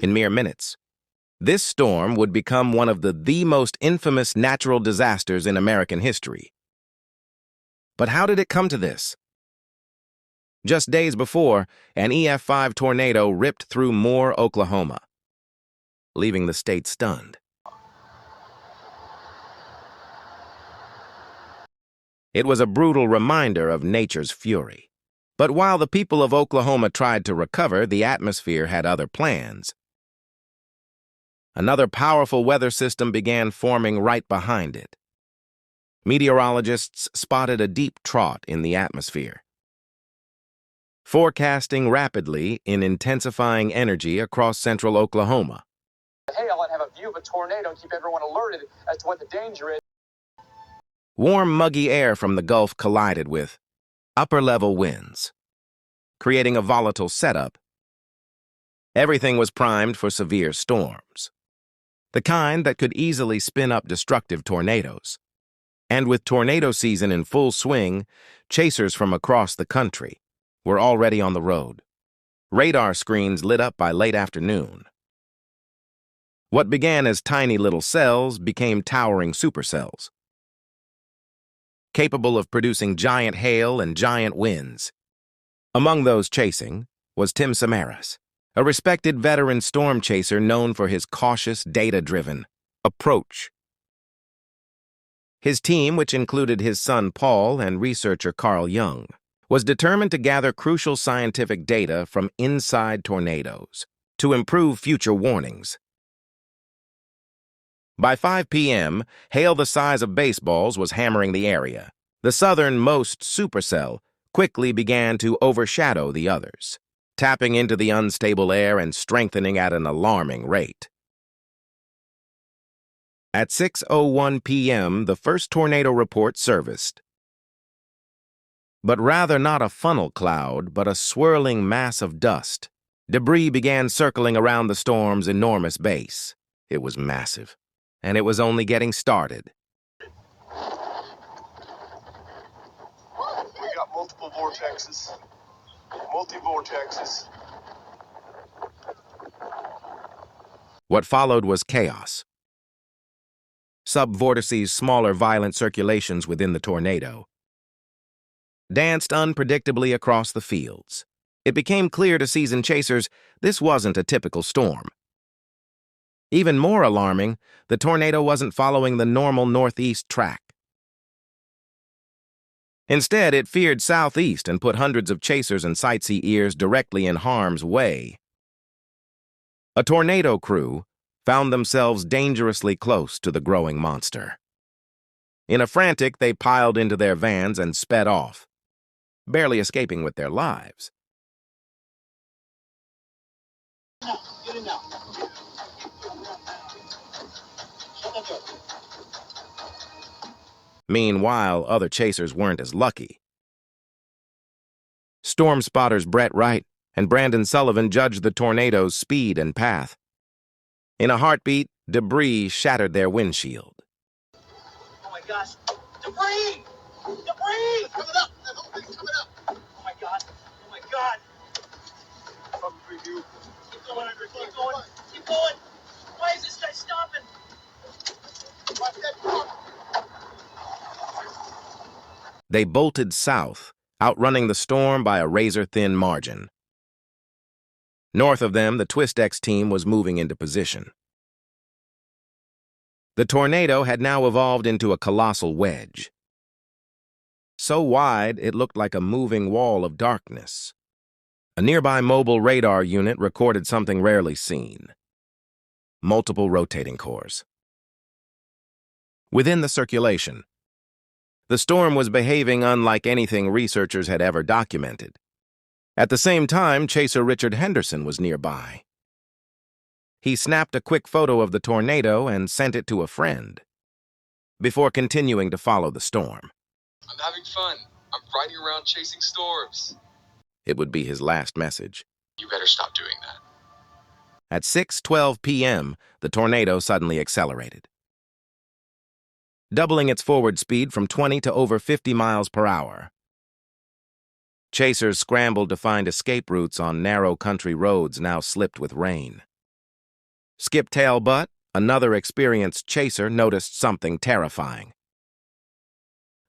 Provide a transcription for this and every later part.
in mere minutes. This storm would become one of the most infamous natural disasters in American history. But how did it come to this? Just days before, an EF5 tornado ripped through Moore, Oklahoma, leaving the state stunned. It was a brutal reminder of nature's fury. But while the people of Oklahoma tried to recover, the atmosphere had other plans. Another powerful weather system began forming right behind it. Meteorologists spotted a deep trough in the atmosphere, forecasting rapidly in intensifying energy across central Oklahoma. Hail and have a view of a tornado and keep everyone alerted as to what the danger is. Warm, muggy air from the Gulf collided with upper-level winds, creating a volatile setup. Everything was primed for severe storms, the kind that could easily spin up destructive tornadoes. And with tornado season in full swing, chasers from across the country were already on the road. Radar screens lit up by late afternoon. What began as tiny little cells became towering supercells, capable of producing giant hail and giant winds. Among those chasing was Tim Samaras, a respected veteran storm chaser known for his cautious, data-driven approach. His team, which included his son Paul and researcher Carl Jung, was determined to gather crucial scientific data from inside tornadoes to improve future warnings. By 5 p.m., hail the size of baseballs was hammering the area. The southernmost supercell quickly began to overshadow the others, tapping into the unstable air and strengthening at an alarming rate. At 6:01 p.m., the first tornado report surfaced. But rather not a funnel cloud, but a swirling mass of dust. Debris began circling around the storm's enormous base. It was massive, and it was only getting started. We got multiple vortexes. Multi-vortexes. What followed was chaos. Subvortices, smaller violent circulations within the tornado, danced unpredictably across the fields. It became clear to seasoned chasers this wasn't a typical storm. Even more alarming, the tornado wasn't following the normal northeast track. Instead, it veered southeast and put hundreds of chasers and sightseers directly in harm's way. A tornado crew found themselves dangerously close to the growing monster. In a frantic, they piled into their vans and sped off, barely escaping with their lives. Get in now. Meanwhile, other chasers weren't as lucky. Storm spotters Brett Wright and Brandon Sullivan judged the tornado's speed and path. In a heartbeat, debris shattered their windshield. Oh my gosh! Debris! Debris! It's coming up! That whole thing's coming up! Oh my god! Oh my god! From preview. Keep going, Andrew. Keep going. Keep going. Why is this guy stopping? Watch that truck. They bolted south, outrunning the storm by a razor-thin margin. North of them, the Twist-X team was moving into position. The tornado had now evolved into a colossal wedge, so wide it looked like a moving wall of darkness. A nearby mobile radar unit recorded something rarely seen: multiple rotating cores. Within the circulation, the storm was behaving unlike anything researchers had ever documented. At the same time, chaser Richard Henderson was nearby. He snapped a quick photo of the tornado and sent it to a friend, before continuing to follow the storm. I'm having fun. I'm riding around chasing storms. It would be his last message. You better stop doing that. At 6:12 p.m., the tornado suddenly accelerated, doubling its forward speed from 20 to over 50 miles per hour. Chasers scrambled to find escape routes on narrow country roads now slipped with rain. Skip Tailbutt, another experienced chaser, noticed something terrifying.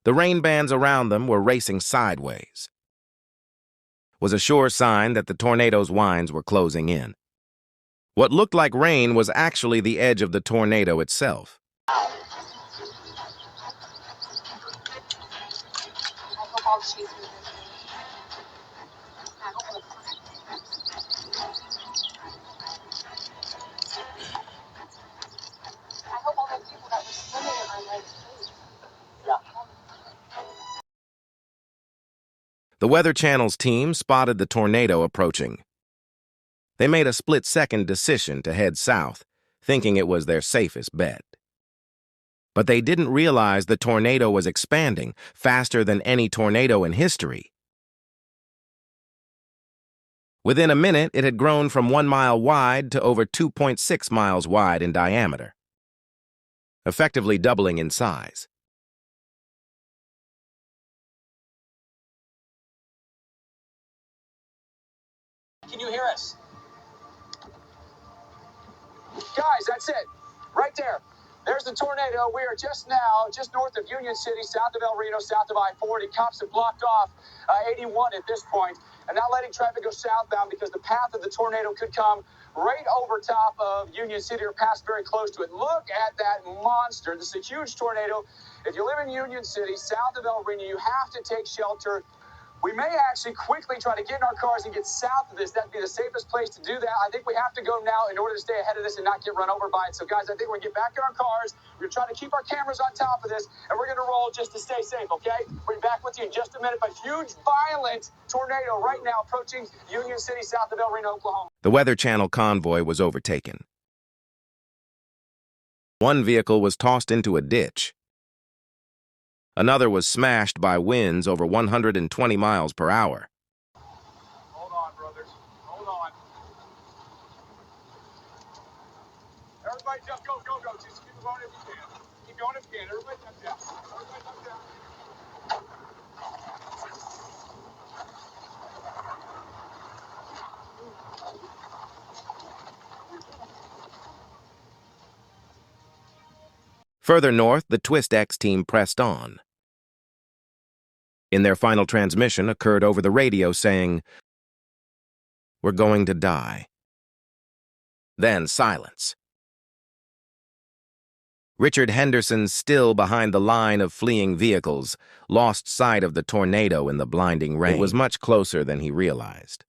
The rain bands around them were racing sideways. Was a sure sign that the tornado's winds were closing in. What looked like rain was actually the edge of the tornado itself. I hope all the chasers are there. I hope all the people that were swimming are like safe. Yeah. The Weather Channel's team spotted the tornado approaching. They made a split-second decision to head south, thinking it was their safest bet. But they didn't realize the tornado was expanding faster than any tornado in history. Within a minute, it had grown from 1 mile wide to over 2.6 miles wide in diameter, effectively doubling in size. Can you hear us? Guys, that's it. Right there. There's the tornado. We are just north of Union City, south of El Reno, south of I-40. Cops have blocked off 81 at this point and not letting traffic go southbound because the path of the tornado could come right over top of Union City or pass very close to it. Look at that monster. This is a huge tornado. If you live in Union City, south of El Reno, you have to take shelter. We may actually quickly try to get in our cars and get south of this. That'd be the safest place to do that. I think we have to go now in order to stay ahead of this and not get run over by it. So, guys, I think we're going to get back in our cars. We're going to try to keep our cameras on top of this, and we're going to roll just to stay safe, okay? We'll be back with you in just a minute. A huge, violent tornado right now approaching Union City, south of El Reno, Oklahoma. The Weather Channel convoy was overtaken. One vehicle was tossed into a ditch. Another was smashed by winds over 120 miles per hour. Hold on, brothers. Hold on. Everybody jump, go, go, go. Just keep going if you can. Keep going if you can. Everybody jump down. Everybody jump down. Further north, the Twist X team pressed on. In their final transmission occurred over the radio saying, "We're going to die." Then silence. Richard Henderson, still behind the line of fleeing vehicles, lost sight of the tornado in the blinding rain. It was much closer than he realized.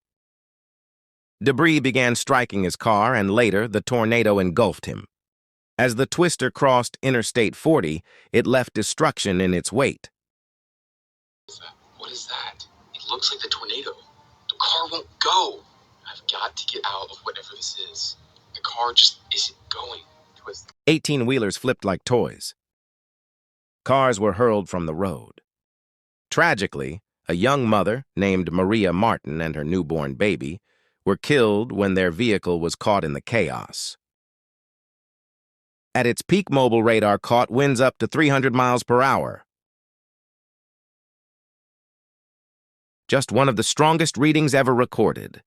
Debris began striking his car, and later the tornado engulfed him. As the Twister crossed Interstate 40, it left destruction in its wake. What is that? It looks like the tornado. The car won't go. I've got to get out of whatever this is. The car just isn't going. 18-wheelers flipped like toys. Cars were hurled from the road. Tragically, a young mother named Maria Martin and her newborn baby were killed when their vehicle was caught in the chaos. At its peak, mobile radar caught winds up to 300 miles per hour. Just one of the strongest readings ever recorded.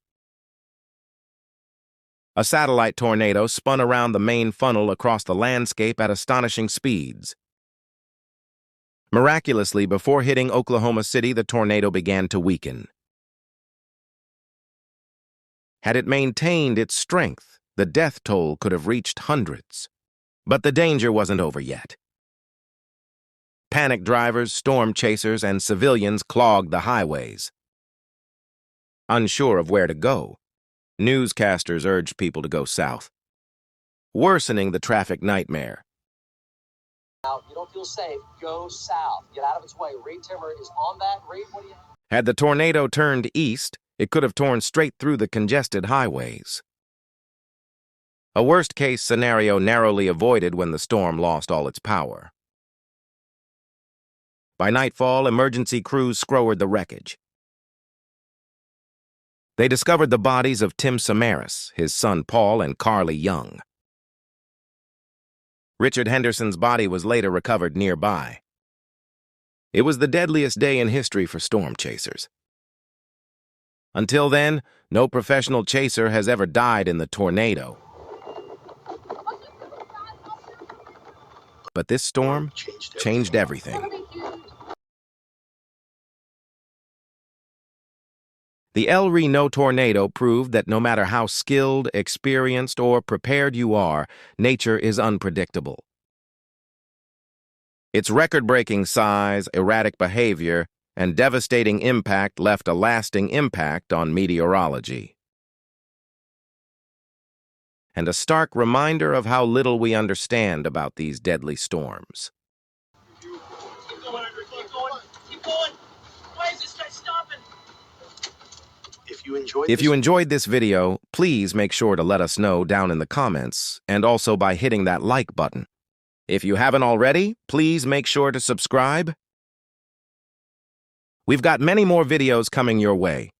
A satellite tornado spun around the main funnel across the landscape at astonishing speeds. Miraculously, before hitting Oklahoma City, the tornado began to weaken. Had it maintained its strength, the death toll could have reached hundreds. But the danger wasn't over yet. Panicked drivers, storm chasers, and civilians clogged the highways. Unsure of where to go, newscasters urged people to go south, worsening the traffic nightmare. Now, you don't feel safe, go south. Get out of its way. Reed Timmer is on that. Reed, what do you... Had the tornado turned east, it could have torn straight through the congested highways. A worst-case scenario narrowly avoided when the storm lost all its power. By nightfall, emergency crews scoured the wreckage. They discovered the bodies of Tim Samaras, his son Paul, and Carly Young. Richard Henderson's body was later recovered nearby. It was the deadliest day in history for storm chasers. Until then, no professional chaser has ever died in the tornado. But this storm changed everything. The Reno Tornado proved that no matter how skilled, experienced, or prepared you are, nature is unpredictable. Its record-breaking size, erratic behavior, and devastating impact left a lasting impact on meteorology. And a stark reminder of how little we understand about these deadly storms. Keep going. Keep going. Why is this guy stopping? If you enjoyed this video, please make sure to let us know down in the comments, and also by hitting that like button. If you haven't already, please make sure to subscribe. We've got many more videos coming your way.